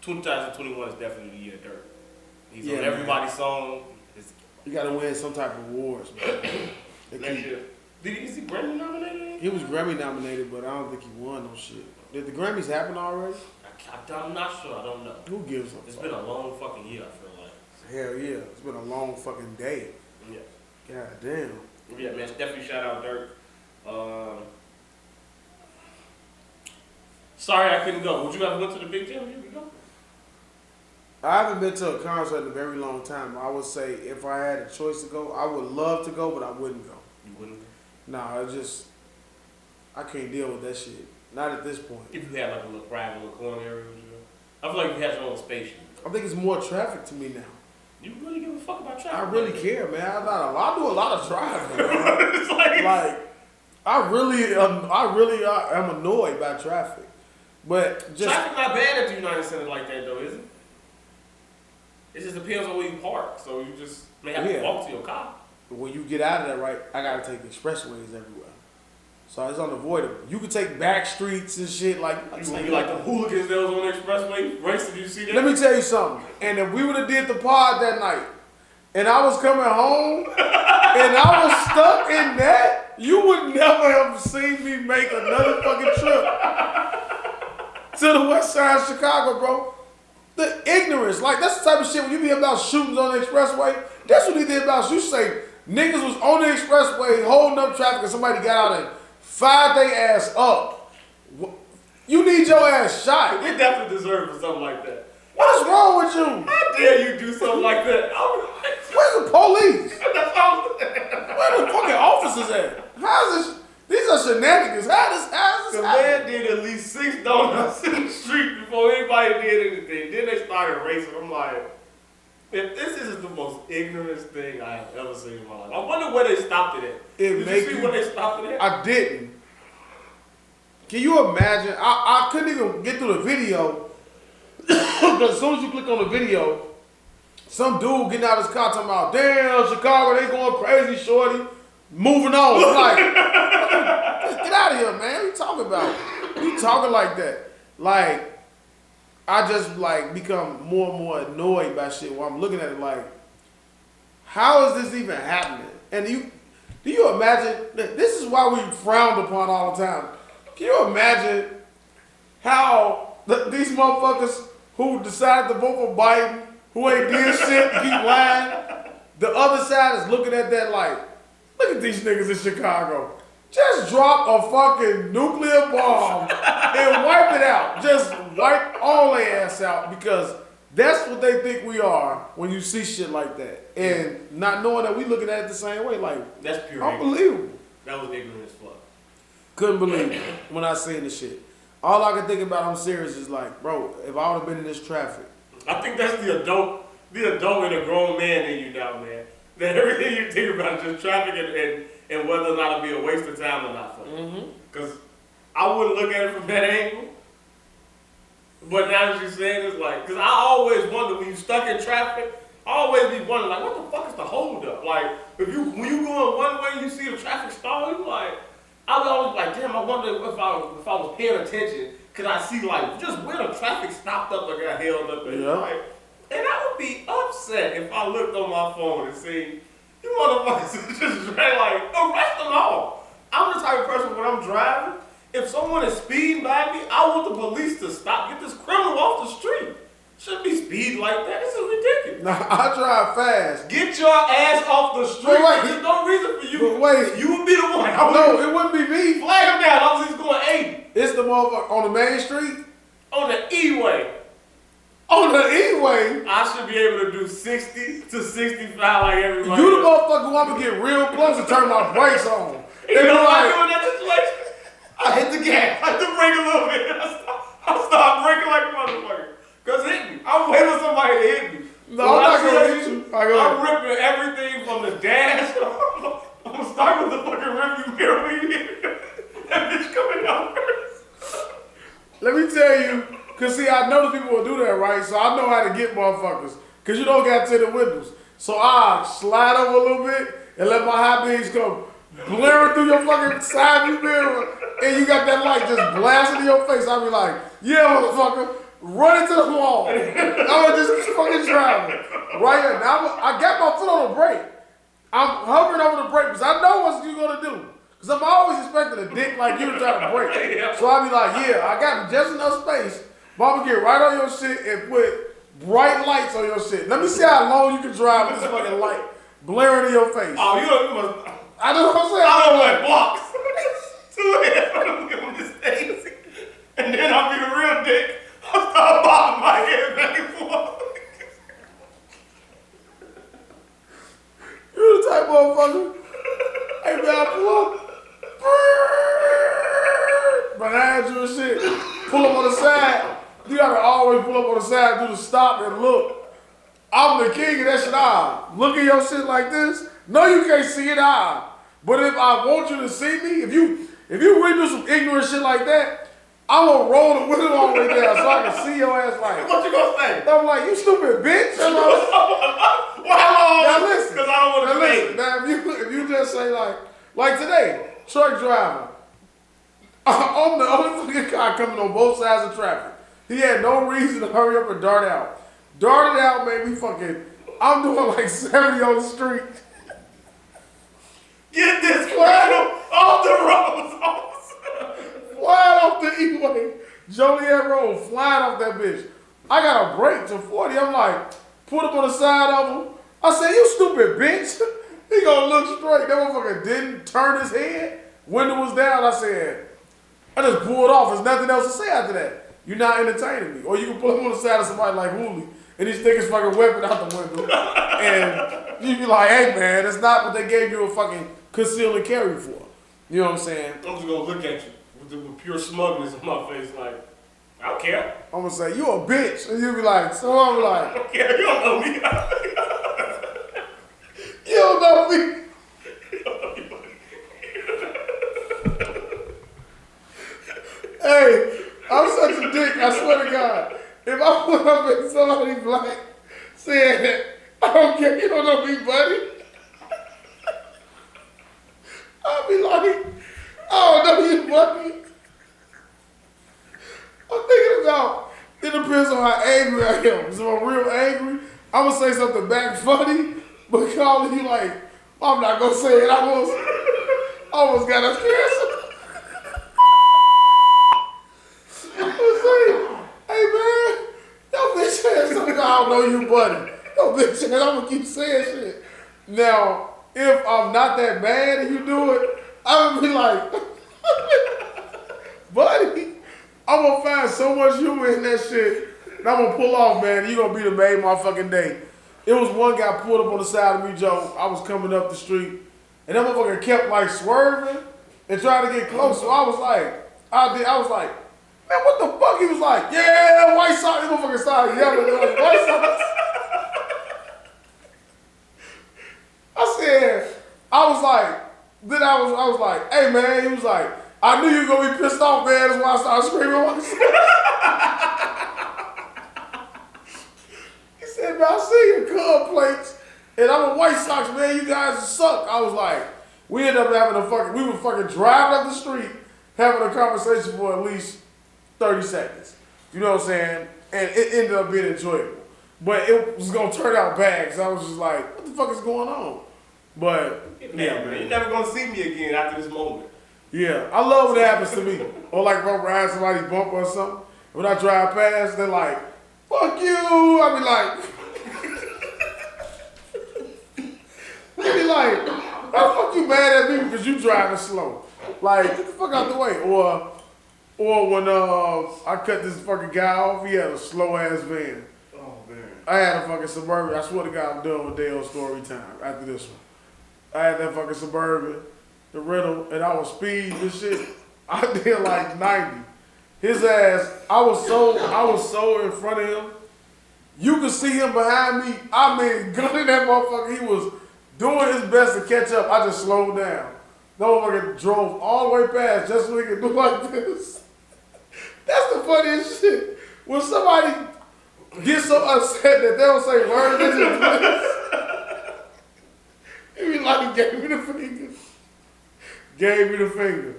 Speaker 2: 2021 is definitely the year of Durk. He's on everybody's song.
Speaker 1: You gotta win some type of awards, man.
Speaker 2: Next year. Is he Grammy nominated?
Speaker 1: He was Grammy nominated, but I don't think he won no shit. Did the Grammys happen already?
Speaker 2: I'm not sure. I don't know.
Speaker 1: Who gives a fuck?
Speaker 2: It's been a long fucking year, I feel like.
Speaker 1: Hell yeah. It's been a long fucking day.
Speaker 2: Yeah.
Speaker 1: God damn.
Speaker 2: Yeah, man. Definitely shout out Durk. Sorry I couldn't go. Would you have went to the big gym? Here we go.
Speaker 1: I haven't been to a concert in a very long time. I would say if I had a choice to go, I would love to go, but I wouldn't go.
Speaker 2: You wouldn't go?
Speaker 1: Nah, I can't deal with that shit. Not at this point.
Speaker 2: If you had like a little private little corner area, would you go? I feel like if you had your own space, you would go.
Speaker 1: I think it's more traffic to me now.
Speaker 2: You really give a fuck about traffic?
Speaker 1: I really care, man. I do a lot of driving. It's like I really am annoyed by traffic. But just
Speaker 2: traffic not bad at the United Center like that though, is it? It just depends on where you park. So you just may have to walk to your car.
Speaker 1: When you get out of there, right, I gotta take expressways everywhere. So it's unavoidable. You could take back streets and shit like
Speaker 2: You like the hooligans that was on the expressway racing. Did you see that?
Speaker 1: Let me tell you something. And if we would have did the pod that night, and I was coming home, and I was stuck in that, you would never have seen me make another fucking trip to the west side of Chicago, bro. the ignorance. Like, that's the type of shit when you be about shootings on the expressway. That's what he did about you. Say niggas was on the expressway holding up traffic and somebody got out and fired their ass up. You need your ass shot.
Speaker 2: We definitely deserve for something like that.
Speaker 1: What is wrong with you?
Speaker 2: How dare you do something like that?
Speaker 1: Where's the police?
Speaker 2: That's all.
Speaker 1: Where the fucking officers at? How's this? These are shenanigans. How's this
Speaker 2: The
Speaker 1: happening?
Speaker 2: man did at least 6 donuts in the street before anybody did anything. Then they started racing. I'm like, if this is the most ignorant thing I have ever seen in my life. I wonder where they stopped it at. Did you see where they stopped it at?
Speaker 1: I didn't. Can you imagine? I couldn't even get through the video. Because as soon as you click on the video, some dude getting out of his car talking about, damn, Chicago, they going crazy, shorty. Moving on. I'm like, get out of here, man. What you talking about? You talking like that? Like, I just like become more and more annoyed by shit while I'm looking at it like, how is this even happening? And do you imagine, this is why we frowned upon all the time. Can you imagine how these motherfuckers who decided to vote for Biden, who ain't did shit, keep lying, the other side is looking at that like, look at these niggas in Chicago. Just drop a fucking nuclear bomb and wipe it out. Just wipe all their ass out because that's what they think we are when you see shit like that. And not knowing that we looking at it the same way. Like,
Speaker 2: that's pure
Speaker 1: unbelievable.
Speaker 2: ignorance. That was ignorant as fuck.
Speaker 1: Couldn't believe it when I seen the shit. All I can think about, I'm serious, is like, bro, if I would have been in this traffic.
Speaker 2: I think that's the adult and a grown man in you now, man. That everything you think about is just traffic and whether or not it'll be a waste of time or not for you. Because I wouldn't look at it from that angle. But now that you're saying it's like, because I always wonder when you stuck in traffic, I always be wondering like, what the fuck is the hold up? Like, when you going one way, you see the traffic stalling, like, I was always like, damn, I wonder if I was paying attention, could I see like just where the traffic stopped up or got held up and like, and I would be upset if I looked on my phone and see you motherfuckers just like arrest them all. I'm the type of person when I'm driving, if someone is speeding by me, I want the police to stop, get this criminal off the street. Shouldn't be speeding like that. This is ridiculous.
Speaker 1: Nah, I drive fast.
Speaker 2: Get your ass off the street. There's no reason for you.
Speaker 1: But wait.
Speaker 2: You would be the one.
Speaker 1: No, it wouldn't be me.
Speaker 2: Flag him down. Obviously he's going 80.
Speaker 1: It's the motherfucker on the main street.
Speaker 2: On the eway.
Speaker 1: On the eway.
Speaker 2: I should be able to do 60 to 65 like everybody.
Speaker 1: You the motherfucker who want to get real close and turn my brakes on.
Speaker 2: You know what I do in that situation? I hit the gas. I hit the brake a little bit. I start braking like a motherfucker. Cause hit me. I'm waiting for somebody to hit me.
Speaker 1: No, I'm not gonna hit you.
Speaker 2: I'm ripping everything from the dash. I'm gonna start with the fucking rearview mirror when you hit that bitch coming out first.
Speaker 1: Let me tell you, cause see, I know the people will do that, right? So I know how to get motherfuckers. Cause you don't got to the windows. So I slide over a little bit and let my high beams come blaring through your fucking side view mirror, and you got that light just blasting in your face. I'll be like, yeah, motherfucker. Run into the wall. I was just fucking driving. Right here. Now I got my foot on the brake. I'm hovering over the brake because I know what you're going to do. Because I'm always expecting a dick like you to try to brake. So I'll be like, yeah, I got just enough space. But I'm going to get right on your shit and put bright lights on your shit. Let me see how long you can drive with this fucking light blaring in your face.
Speaker 2: Oh, you must.
Speaker 1: I know what I'm saying.
Speaker 2: I don't like blocks. I don't give mistakes. And then I'll be the real dick. I'll start bobbing my head back and forth.
Speaker 1: You the type motherfucker. Hey man, I pull up. Behind you and shit. Pull up on the side. You gotta always pull up on the side, do the stop and look. I'm the king of that shit. I look at your shit like this. No, you can't see it. But if I want you to see me, if you really do some ignorant shit like that, I'm gonna roll the window all the way down so I can see your ass like.
Speaker 2: What you gonna say?
Speaker 1: I'm like, you stupid bitch.
Speaker 2: Well, how long?
Speaker 1: Now listen.
Speaker 2: Because I don't want to
Speaker 1: listen. Now if you just say like today, truck driver. I'm the only fucking guy coming on both sides of traffic. He had no reason to hurry up and dart out. Darted out, made me fucking. I'm doing like 70 on the street.
Speaker 2: Get this criminal off the road.
Speaker 1: Flying off the eway. Joliet Road, flying off that bitch. I got a break to 40. I'm like, put him on the side of him. I said, you stupid bitch. He gonna look straight. That motherfucker didn't turn his head. Window was down. I said, I just pulled off. There's nothing else to say after that. You're not entertaining me. Or you can put him on the side of somebody like Hooley and he stick his fucking weapon out the window. And you be like, hey man, that's not what they gave you a fucking conceal and carry for. You know what I'm saying?
Speaker 2: I'm just gonna look at you with pure smugness on my face, like, I don't care.
Speaker 1: I'm gonna say, you a bitch. And you be like, so I'm like,
Speaker 2: I don't care, you don't know me.
Speaker 1: You don't know me. Hey, I'm such a dick, I swear to God. If I put up in somebody black saying, I don't care, you don't know me, buddy. I'll be like, I don't know you, buddy. I'm thinking about, it depends on how angry I am. So if I'm real angry, I'm going to say something back funny, but calling you like, I'm not going to say it. I almost got a cancer. I'm going to say, hey man, yo bitch ass, something I don't know you, buddy. Yo bitch ass, I'm going to keep saying shit. Now, if I'm not that bad and you do it, I'm going to be like, buddy, I'm going to find so much humor in that shit and I'm going to pull off, man. You're going to be the main motherfucking day. It was one guy pulled up on the side of me, Joe. I was coming up the street and that motherfucker kept like swerving and trying to get close. So I was like, man, what the fuck? He was like, yeah, White Sox. This motherfucker started yelling like, White Sox. I was like, hey man, he was like, I knew you were gonna be pissed off, man. That's why I started screaming White Sox. He said, man, I see your club plates, and I'm a White Sox, man. You guys suck. I was like, we ended up having we were fucking driving up the street, having a conversation for at least 30 seconds. You know what I'm saying? And it ended up being enjoyable. But it was gonna turn out bad, because I was just like, what the fuck is going on? But, yeah, man.
Speaker 2: You're never gonna see me again after this moment.
Speaker 1: Yeah, I love when it happens to me. Or like if I'm riding somebody's bumper or something. When I drive past, they're like, fuck you. I be like, they be like, how the fuck you mad at me because you driving slow? Like, get the fuck out the way. Or when I cut this fucking guy off, he had a slow ass van.
Speaker 2: Oh man.
Speaker 1: I had a fucking Suburban. I swear to God, I'm done with Daeo story time after this one. I had that fucking Suburban, the rental, and I was speeding and shit. I did like 90. His ass, I was so in front of him. You could see him behind me. I mean, gunning that motherfucker. He was doing his best to catch up. I just slowed down. That motherfucker drove all the way past just so he could do like this. That's the funniest shit. When somebody gets so upset that they don't say words, they just do this. He be like, he gave me the finger. Gave me the finger.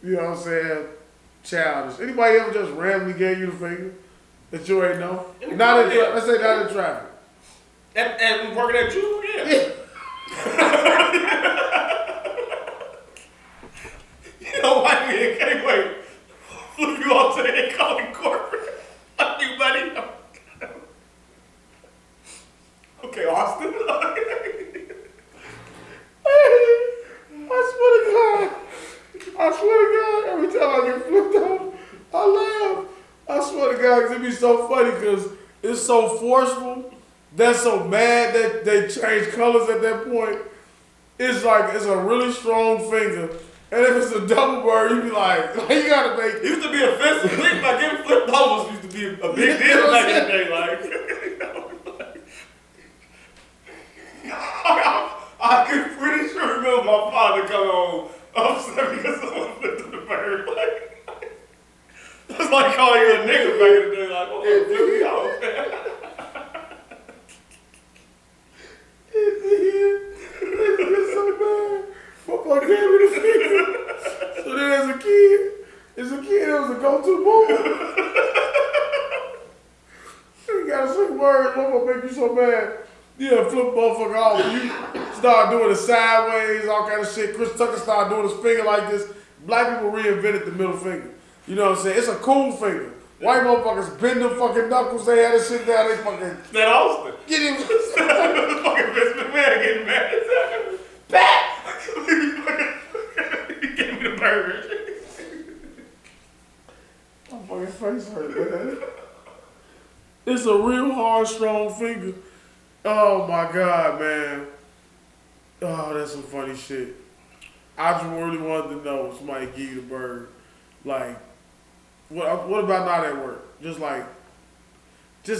Speaker 1: You know what I'm saying? Childish. Anybody ever just randomly gave you the finger that you ain't know? Let's say not in traffic.
Speaker 2: And working at you? Yeah. You know why me and can't wait. Flip you all today and call me corporate. Fuck you, buddy. Okay, Austin. I swear to God, every time I get flipped off, I laugh. I swear to God, because it be so funny because it's so forceful. They're so mad that they change colors at that point. It's like, it's a really strong finger. And if it's a double bird, you be like you gotta make It used to be offensive. Like getting flipped off used to be a big deal back in the day. Like, I can pretty sure remember my father coming home upset because someone flipped the bird. Like, that's like calling you a nigga back in the day. Like, oh, flip me off, man.
Speaker 1: It's so bad. Football gave me the finger. So then as a kid, it was a go-to move. You gotta say words, motherfucker make you so mad. Yeah, flip motherfucker off. You start doing it sideways, all kind of shit. Chris Tucker started doing his finger like this. Black people reinvented the middle finger. You know what I'm saying? It's a cool finger. White motherfuckers bend them fucking knuckles. They had to sit down. They fucking
Speaker 2: that Austin.
Speaker 1: get him.
Speaker 2: Fucking Vince McMahon getting mad. Back. He gave me the burger.
Speaker 1: My fucking face hurt, man. It's a real hard, strong finger. Oh my God, man. Oh, that's some funny shit. I just really wanted to know if somebody give you the bird. Like, what about not at work? Just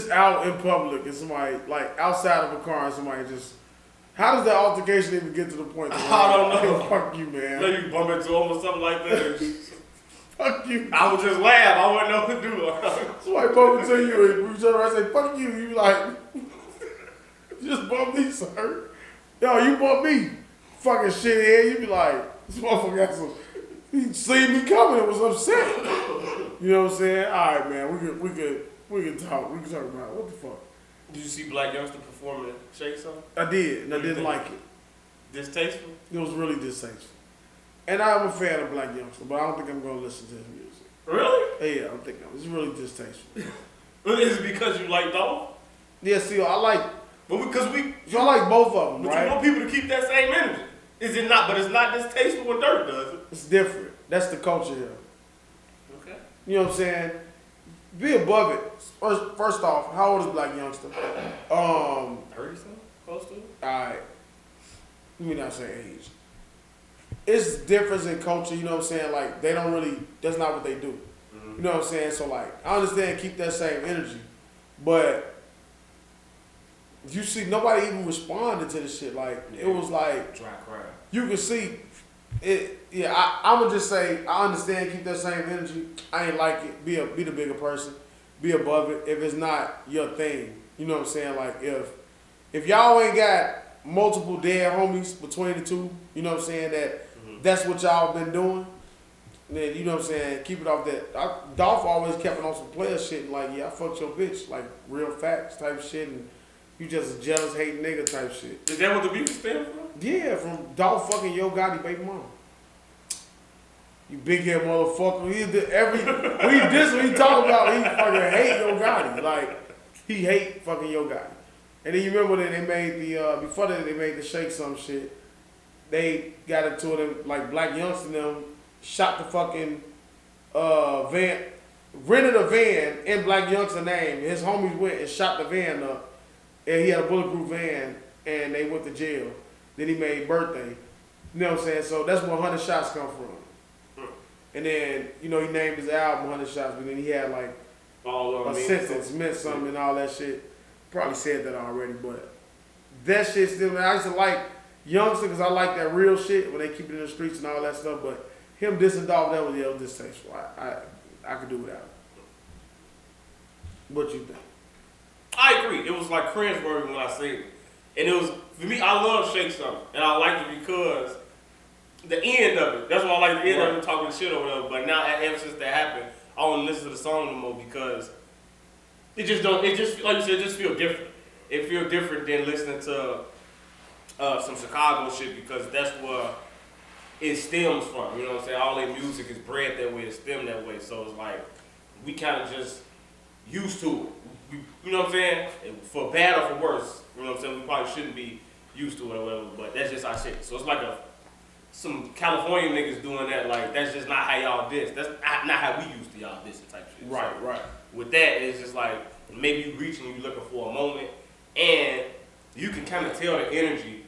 Speaker 1: out in public and somebody, like outside of a car and somebody just, how does that altercation even get to the point?
Speaker 2: I don't know.
Speaker 1: Hey, fuck you, man.
Speaker 2: Maybe you bump into him or something like that.
Speaker 1: Fuck you.
Speaker 2: I would just laugh. I wouldn't know what to do.
Speaker 1: Somebody bump into you and we turn around and say, fuck you. You like, you just bump me, sir. Yo, you bump me. Fucking shithead. You be like, this motherfucker got some, he seen me coming and was upset. You know what I'm saying? All right, man. We can talk. We can talk about it. What the fuck?
Speaker 2: Did you see Black Youngsta perform in Shake Something?
Speaker 1: I did, and I didn't like it.
Speaker 2: Distasteful?
Speaker 1: It was really distasteful. And I'm a fan of Black Youngsta, but I don't think I'm going to listen to his music.
Speaker 2: Really?
Speaker 1: Yeah, I'm thinking it's really distasteful.
Speaker 2: Is it because you like Daeo?
Speaker 1: Yeah, see, I like.
Speaker 2: But because
Speaker 1: So I like both of them,
Speaker 2: but
Speaker 1: right?
Speaker 2: you want people to keep that same energy. Is it not? But it's not distasteful when Durk does it.
Speaker 1: It's different. That's the culture here.
Speaker 2: Okay.
Speaker 1: You know what I'm saying? Be above it. First off, how old is Black Youngsta?
Speaker 2: 30 something? Close to it?
Speaker 1: Alright. Let me not say age. It's difference in culture, you know what I'm saying? Like, they don't really, that's not what they do. You know what I'm saying? So, like, I understand keep that same energy. But, you see, nobody even responded to this shit. Like, it was like,
Speaker 2: Dry crowd.
Speaker 1: you can see it. Yeah, I'm gonna just say I understand. Keep that same energy. I ain't like it. Be the bigger person. Be above it. If it's not your thing, you know what I'm saying. Like if y'all ain't got multiple dead homies between the two, you know what I'm saying. That's what y'all been doing. Then you know what I'm saying. Keep it off that. Dolph always kept it on some player shit. And like, yeah, I fucked your bitch. Like real facts type shit. And you just a jealous, hating nigga type shit.
Speaker 2: Is that what the beef stem from?
Speaker 1: Yeah, from Dolph fucking Yo Gotti baby mama. You big head motherfucker. He talk about he fucking hate Yo Gotti. Like he hate fucking Yo Gotti. And then you remember that they made the before that they made the Shake Some shit. They got into it like Black Youngsta and them shot the fucking van, rented a van in Black Youngsta name. His homies went and shot the van up, and he had a bulletproof van, and they went to jail. Then he made Birthday. You know what I'm saying? So that's where 100 Shots come from. And then, you know, he named his album 100 Shots, but then he had like a sentence, meant something and all that shit. Probably said that already, but that shit still, I used to like Youngsta because I like that real shit when they keep it in the streets and all that stuff, but him dissing Dolph, that was distasteful. I could do without it. What you think?
Speaker 2: I agree. It was like cringeworthy when I seen it. And it was, for me, I love Shake Something. And I liked it because the end of it, that's why I like the end of it, talking shit or whatever. But now, ever since that happened, I don't listen to the song no more because it just, like you said, it just feel different. It feel different than listening to some Chicago shit because that's where it stems from. You know what I'm saying? All their music is bred that way, it stemmed that way. So it's like, we kind of just used to it. You know what I'm saying? For bad or for worse. You know what I'm saying? We probably shouldn't be used to it or whatever, but that's just our shit. So it's like some California niggas doing that, like, that's just not how y'all diss. That's not how we used to y'all dissing type shit.
Speaker 1: Right,
Speaker 2: so
Speaker 1: right.
Speaker 2: With that, it's just like, maybe you reaching, you looking for a moment, and you can kind of tell the energy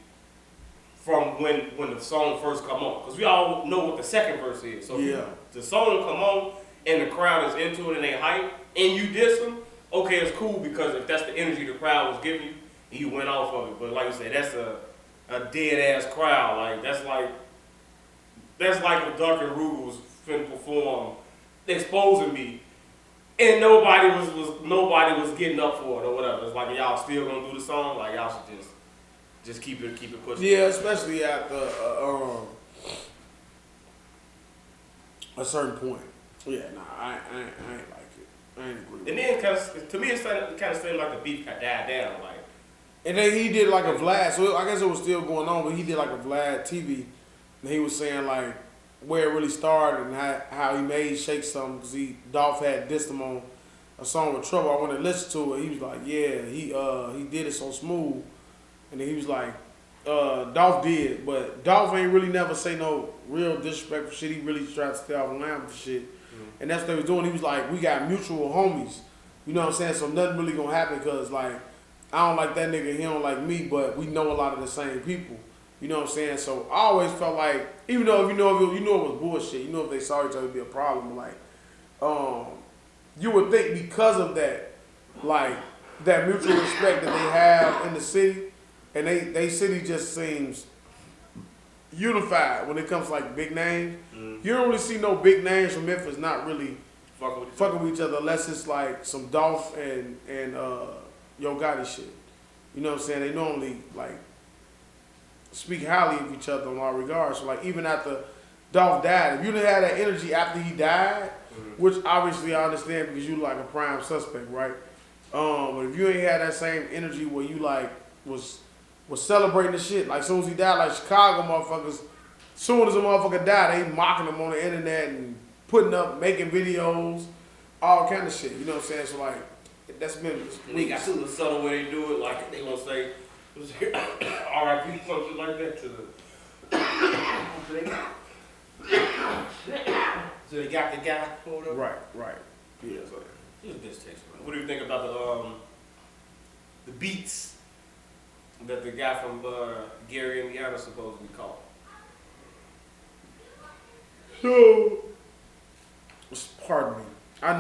Speaker 2: from when the song first come on. Because we all know what the second verse is. So if the song come on, and the crowd is into it, and they hype, and you diss them, okay, it's cool, because if that's the energy the crowd was giving you, and you went off of it. But like you said, that's a dead ass crowd. Like that's like if Duck and Ruger was finna perform exposing me, and nobody was getting up for it or whatever. It's like y'all still gonna do the song. Like y'all should just keep it pushing.
Speaker 1: Yeah, especially at a certain point. Yeah, nah, I ain't like it. I ain't agree with
Speaker 2: it. And then to me, it kind of seemed like the beef got died down. Like.
Speaker 1: And then he did like a Vlad, so I guess it was still going on, but he did like a Vlad TV, and he was saying like where it really started and how he made Shake Something, because Dolph had dissed him on a song with Trouble. I went to listen to it. He was like, yeah, he did it so smooth. And then he was like, Dolph did, but Dolph ain't really never say no real disrespectful shit. He really tried to stay off the line with shit. And that's what they was doing. He was like, we got mutual homies. You know what I'm saying? So nothing really gonna happen because like, I don't like that nigga, he don't like me, but we know a lot of the same people. You know what I'm saying? So I always felt like, even though if you know it was bullshit, you know if they saw each other it'd be a problem, like, you would think because of that, like, that mutual respect that they have in the city, and they city just seems unified when it comes to like big names. You don't really see no big names from Memphis not really fucking with each other unless it's like some Dolph and Yo Gotti shit. You know what I'm saying? They normally like speak highly of each other in all regards. So like even after Dolph died, if you didn't have that energy after he died, which obviously I understand because you like a prime suspect, right? But if you ain't had that same energy where you like was celebrating the shit, like soon as he died, like Chicago motherfuckers, soon as a motherfucker died, they mocking him on the internet and putting up, making videos, all kind of shit. You know what I'm saying? So like, that's been.
Speaker 2: They got to the subtle way they do it, like they gonna say, R.I.P. something like that to the. So they got the guy pulled up.
Speaker 1: Right. Yeah.
Speaker 2: So just distaste. What do you think about the beats that the guy from Gary, Indiana, supposedly called?
Speaker 1: So, pardon me. I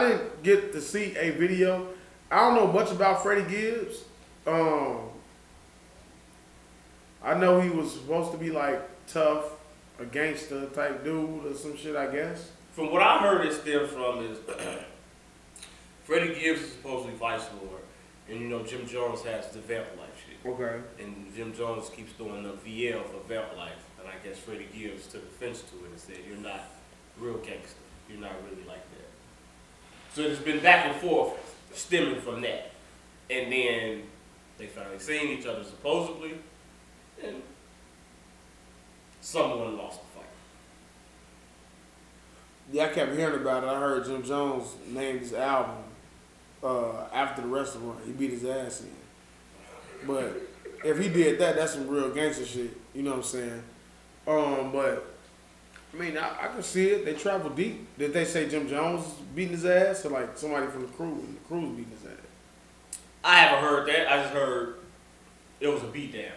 Speaker 1: didn't get to see a video. I don't know much about Freddie Gibbs. I know he was supposed to be like tough, a gangster type dude or some shit, I guess.
Speaker 2: From what I heard, it stems from is Freddie Gibbs is supposedly Vice Lord, and you know Jim Jones has the Vamp Life shit.
Speaker 1: Okay.
Speaker 2: And Jim Jones keeps doing the VL for Vamp Life, and I guess Freddie Gibbs took offense to it and said, "You're not real gangster. You're not really like that." So it's been back and forth stemming from that, and then they finally seen each other supposedly, and someone lost the fight.
Speaker 1: Yeah, I kept hearing about it. I heard Jim Jones named his album after the restaurant. He beat his ass in. But if he did that, that's some real gangster shit. You know what I'm saying? But I mean, I can see it. They travel deep. Did they say Jim Jones beating his ass, or like somebody from the crew? And the crew's beating his ass. I
Speaker 2: haven't heard that. I just heard it was a beatdown.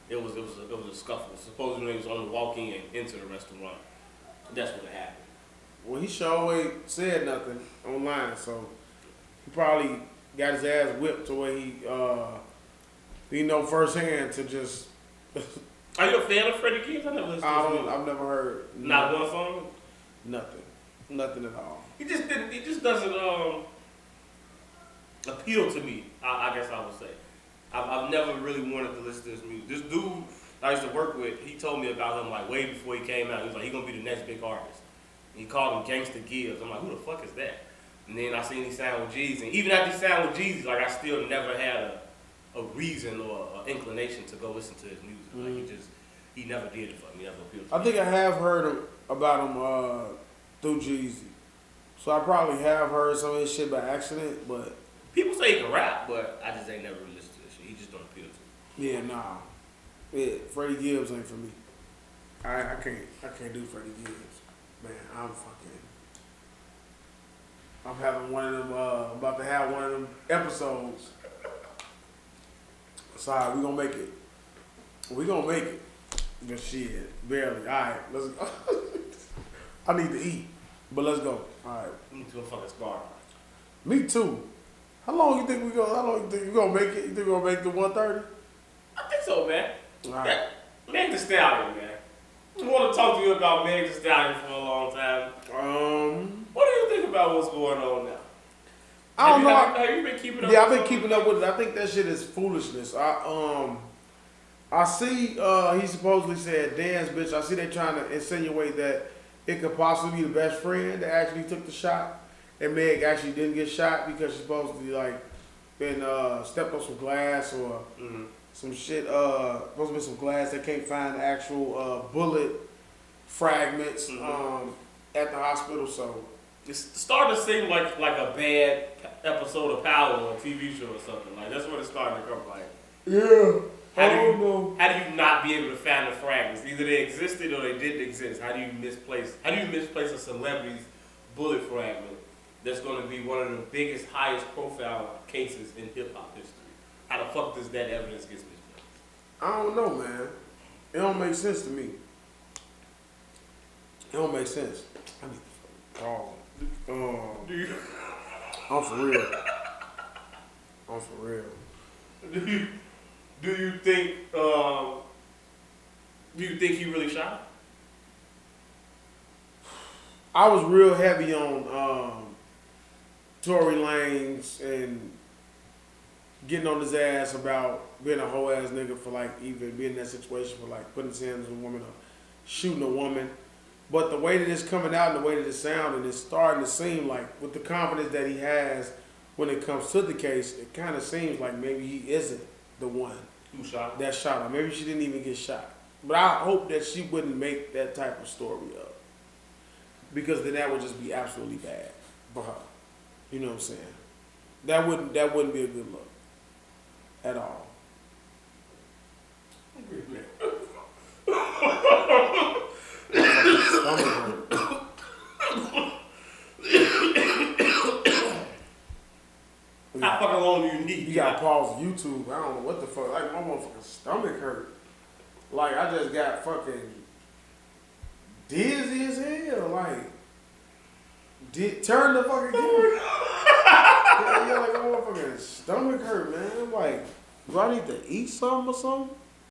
Speaker 2: It was a scuffle. Supposedly he was on the walking and into the restaurant. That's what happened.
Speaker 1: Well, he sure ain't said nothing online, so he probably got his ass whipped to where he know firsthand to just.
Speaker 2: Are you a fan of Freddie Gibbs? I never listened to his music.
Speaker 1: I've never heard.
Speaker 2: Not one song?
Speaker 1: Nothing at all.
Speaker 2: He just doesn't appeal to me, I guess I would say. I've never really wanted to listen to his music. This dude I used to work with, he told me about him like way before he came out. He was like, he's gonna be the next big artist. And he called him Gangsta Gibbs. I'm like, who the fuck is that? And then I seen he signed with Jeezy. And even after he signed with Jeezy, like I still never had a reason or an inclination to go listen to his music. Like he never did it for me. Never appealed to me.
Speaker 1: I think I have heard about him through Jeezy. So I probably have heard some of his shit by accident, but
Speaker 2: people say he can rap, but I just ain't never really listened to this shit. He just don't appeal to me.
Speaker 1: Yeah, nah. Yeah, Freddie Gibbs ain't for me. I can't do Freddie Gibbs. Man, I'm having one of them, about to have one of them episodes. Sorry, we gonna make it. We gonna make it. But shit, barely. All right, let's go. I need to eat, but let's go. All right.
Speaker 2: We need to go fucking scar.
Speaker 1: Me too. How long you think we gonna make it? You think we gonna make the 1:30?
Speaker 2: I think so, man.
Speaker 1: All right.
Speaker 2: Yeah. Meg Thee Stallion, man. I want to talk to you about Meg Thee Stallion for a long time. What do you think about what's going on now?
Speaker 1: I don't know.
Speaker 2: Have you been keeping up?
Speaker 1: Yeah, I've been keeping up with it. I think that shit is foolishness. I see he supposedly said dance bitch. I see they trying to insinuate that it could possibly be the best friend that actually took the shot, and Meg actually didn't get shot because she's supposed to be like been stepped on some glass or some shit. Supposed to be some glass. They can't find the actual bullet fragments at the hospital. So
Speaker 2: it's starting to seem like a bad episode of Power or a TV show or something. Like that's what it's starting to come like.
Speaker 1: Yeah.
Speaker 2: How do you not be able to find the fragments? Either they existed or they didn't exist. How do you misplace a celebrity's bullet fragment that's going to be one of the biggest, highest profile cases in hip hop history? How the fuck does that evidence get misplaced?
Speaker 1: I don't know, man. It don't make sense to me. It don't make sense. I need to call. I'm for real. I'm for real.
Speaker 2: Do you think he really shot?
Speaker 1: I was real heavy on Tory Lanez and getting on his ass about being a whole ass nigga for like even being in that situation for like putting his hands on a woman or shooting a woman. But the way that it's coming out and the way that it's sounding, it's starting to seem like with the confidence that he has when it comes to the case, it kind of seems like maybe he isn't the one
Speaker 2: Who shot?
Speaker 1: that shot her. Maybe she didn't even get shot. But I hope that she wouldn't make that type of story up. Because then that would just be absolutely bad for her. You know what I'm saying? That wouldn't be a good look. At all.
Speaker 2: How fucking long do you need?
Speaker 1: You gotta pause YouTube. I don't know what the fuck. Like my motherfucking stomach hurt. Like I just got fucking dizzy as hell. Like turn the fucking camera. Yeah, like my motherfucking stomach hurt, man. I'm like, do I need to eat something or something?